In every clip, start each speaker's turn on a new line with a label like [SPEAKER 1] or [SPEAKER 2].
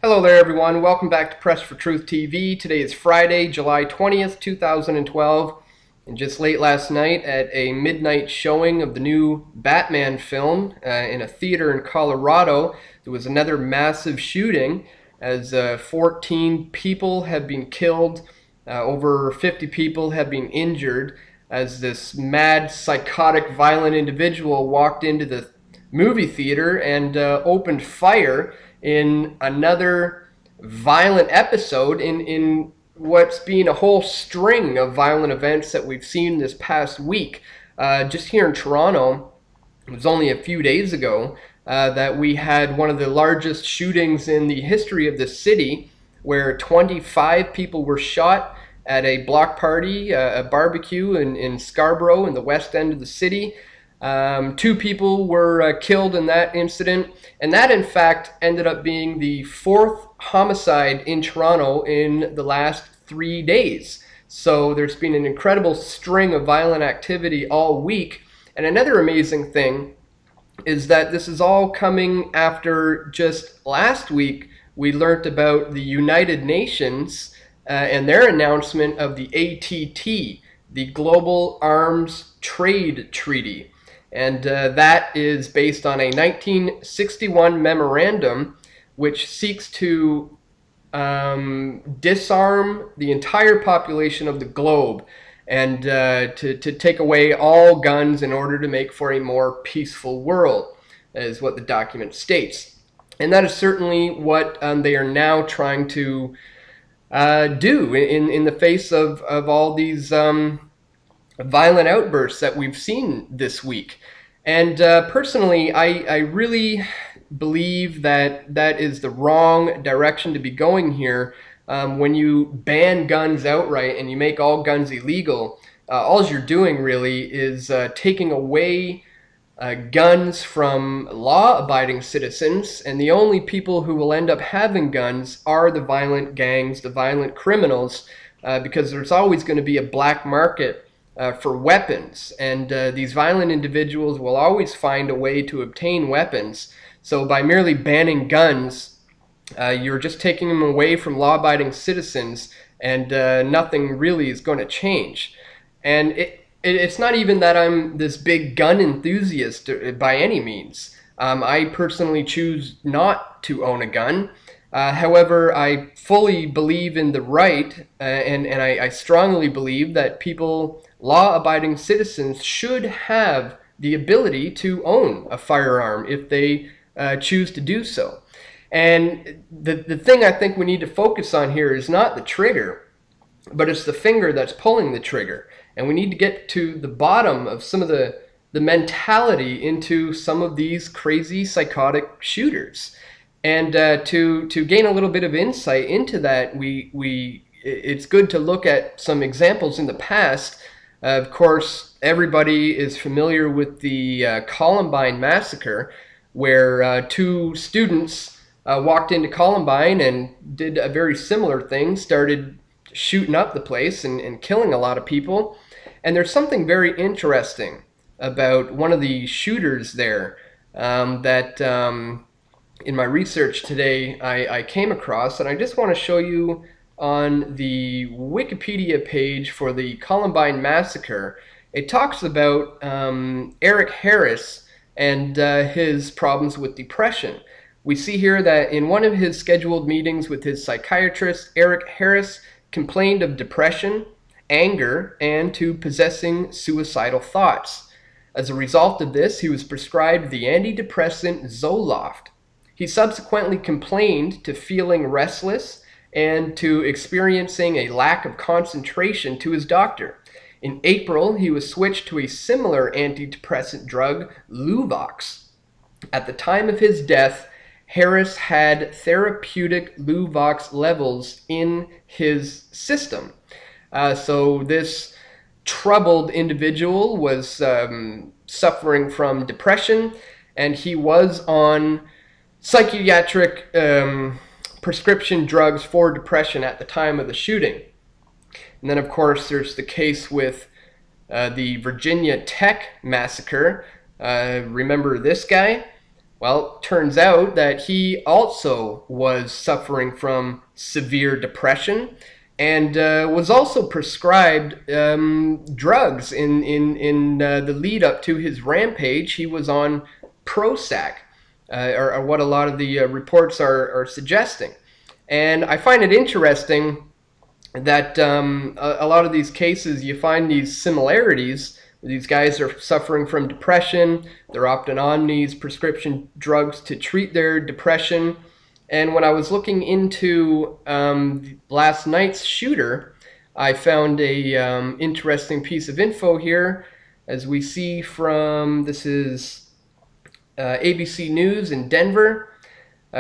[SPEAKER 1] Hello there everyone, welcome back to Press for Truth TV. Today is Friday, July 20th, 2012, and just late last night at a midnight showing of the new Batman film in a theater in Colorado, there was another massive shooting as 14 people have been killed, over 50 people have been injured as this mad, psychotic, violent individual walked into the movie theater and opened fire in another violent episode in what's been a whole string of violent events that we've seen this past week. Just here in Toronto, it was only a few days ago that we had one of the largest shootings in the history of the city, where 25 people were shot at a block party, a barbecue in Scarborough in the west end of the city. 2 people were killed in that incident, and that in fact ended up being the 4th homicide in Toronto in the last 3 days. So there's been an incredible string of violent activity all week. And another amazing thing is that this is all coming after just last week we learnt about the United Nations and their announcement of the ATT, the Global Arms Trade Treaty. And that is based on a 1961 memorandum which seeks to disarm the entire population of the globe and to take away all guns in order to make for a more peaceful world, is what the document states. And that is certainly what they are now trying to do in the face of all these violent outbursts that we've seen this week. And personally, I really believe that that is the wrong direction to be going here. When you ban guns outright and you make all guns illegal, all you're doing really is taking away guns from law-abiding citizens, and the only people who will end up having guns are the violent gangs, the violent criminals, because there's always going to be a black market for weapons, and these violent individuals will always find a way to obtain weapons. So by merely banning guns, you're just taking them away from law-abiding citizens, and nothing really is going to change. And it's not even that I'm this big gun enthusiast by any means. I personally choose not to own a gun. However, I fully believe in the right, and I strongly believe that people, law-abiding citizens, should have the ability to own a firearm if they choose to do so. And the thing I think we need to focus on here is not the trigger, but it's the finger that's pulling the trigger. And we need to get to the bottom of some of the mentality into some of these crazy psychotic shooters. And to gain a little bit of insight into that, it's good to look at some examples in the past. Of course, everybody is familiar with the Columbine massacre, where 2 students walked into Columbine and did a very similar thing, started shooting up the place and killing a lot of people. And there's something very interesting about one of the shooters there that in my research today I came across, and I just want to show you on the Wikipedia page for the Columbine massacre. It talks about Eric Harris and his problems with depression. We see here that in one of his scheduled meetings with his psychiatrist, Eric Harris complained of depression, anger, and to possessing suicidal thoughts. As a result of this, he was prescribed the antidepressant Zoloft. He subsequently complained to feeling restless and to experiencing a lack of concentration to his doctor. In April, he was switched to a similar antidepressant drug, Luvox. At the time of his death, Harris had therapeutic Luvox levels in his system. So this troubled individual was suffering from depression, and he was on psychiatric prescription drugs for depression at the time of the shooting. And then of course there's the case with the Virginia Tech massacre. Remember this guy? Well, turns out that he also was suffering from severe depression and was also prescribed drugs in the lead up to his rampage. He was on Prozac, or what a lot of the reports are suggesting. And I find it interesting that a lot of these cases, you find these similarities. These guys are suffering from depression. They're opting on these prescription drugs to treat their depression. And when I was looking into last night's shooter, I found a interesting piece of info here. As we see from, this is ABC News in Denver,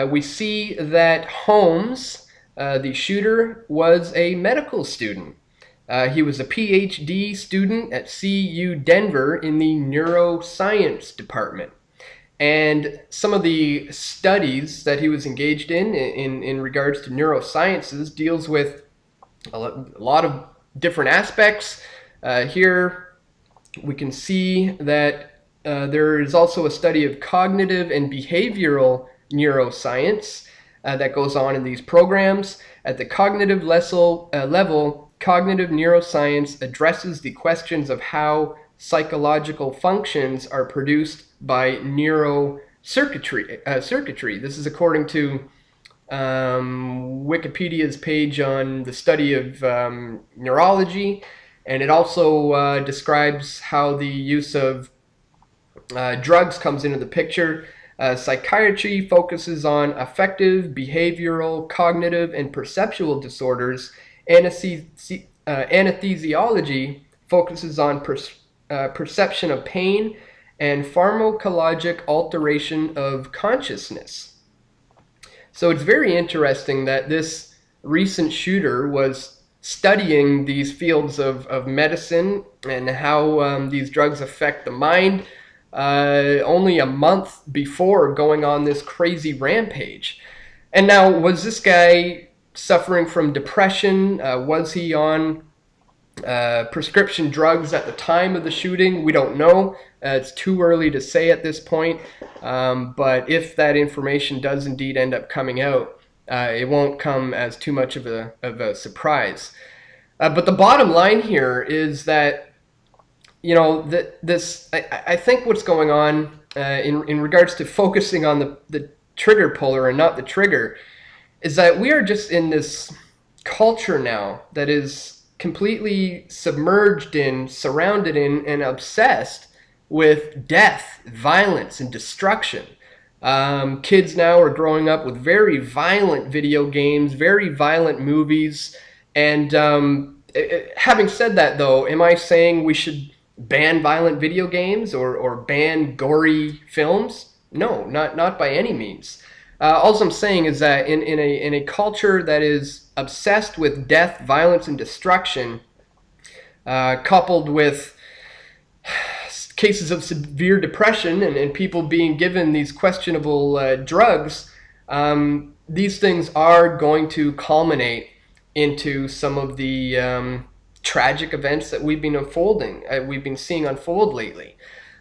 [SPEAKER 1] we see that Holmes, the shooter, was a medical student. He was a PhD student at CU Denver in the neuroscience department. And some of the studies that he was engaged in regards to neurosciences deals with a lot of different aspects. Here we can see that there is also a study of cognitive and behavioral neuroscience that goes on in these programs. At the cognitive level, cognitive neuroscience addresses the questions of how psychological functions are produced by circuitry. This is according to Wikipedia's page on the study of neurology, and it also describes how the use of drugs comes into the picture. Psychiatry focuses on affective, behavioral, cognitive, and perceptual disorders. Anesthesiology focuses on perception of pain and pharmacologic alteration of consciousness. So it's very interesting that this recent shooter was studying these fields of medicine and how these drugs affect the mind only a month before going on this crazy rampage. And now, was this guy suffering from depression? Was he on prescription drugs at the time of the shooting? We don't know. It's too early to say at this point. But if that information does indeed end up coming out, it won't come as too much of a surprise. But the bottom line here is that, you know, I think what's going on in regards to focusing on the trigger puller and not the trigger is that we are just in this culture now that is completely submerged in, surrounded in, and obsessed with death, violence, and destruction. Kids now are growing up with very violent video games, very violent movies, and having said that, though, am I saying we should ban violent video games or ban gory films? No, not by any means. All I'm saying is that in a culture that is obsessed with death, violence, and destruction, coupled with cases of severe depression and people being given these questionable drugs, these things are going to culminate into some of the tragic events that we've been seeing unfold lately.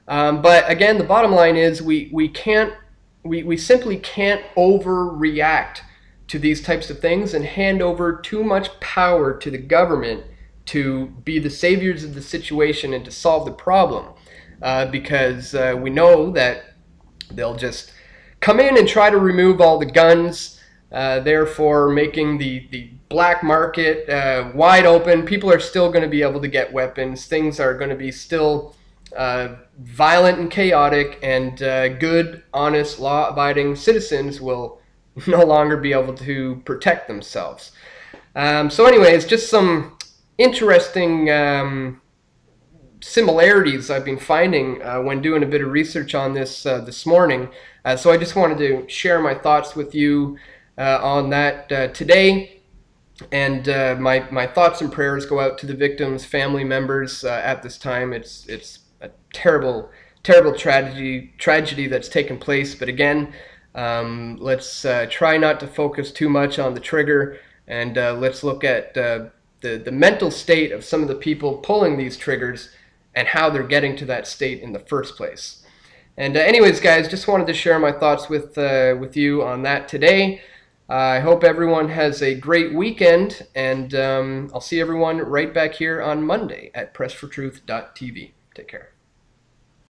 [SPEAKER 1] But again, the bottom line is we simply can't overreact to these types of things and hand over too much power to the government to be the saviors of the situation and to solve the problem, because we know that they'll just come in and try to remove all the guns, therefore making the black market wide open. People are still going to be able to get weapons. Things are going to be still violent and chaotic, and good, honest, law-abiding citizens will no longer be able to protect themselves. So anyways, just some interesting similarities I've been finding when doing a bit of research on this this morning. So I just wanted to share my thoughts with you on that today. And my thoughts and prayers go out to the victims' family members at this time. It's a terrible tragedy that's taken place. But again, let's try not to focus too much on the trigger, and let's look at the mental state of some of the people pulling these triggers and how they're getting to that state in the first place. And anyways, guys, just wanted to share my thoughts with you on that today. I hope everyone has a great weekend, and I'll see everyone right back here on Monday at pressfortruth.tv. Take care.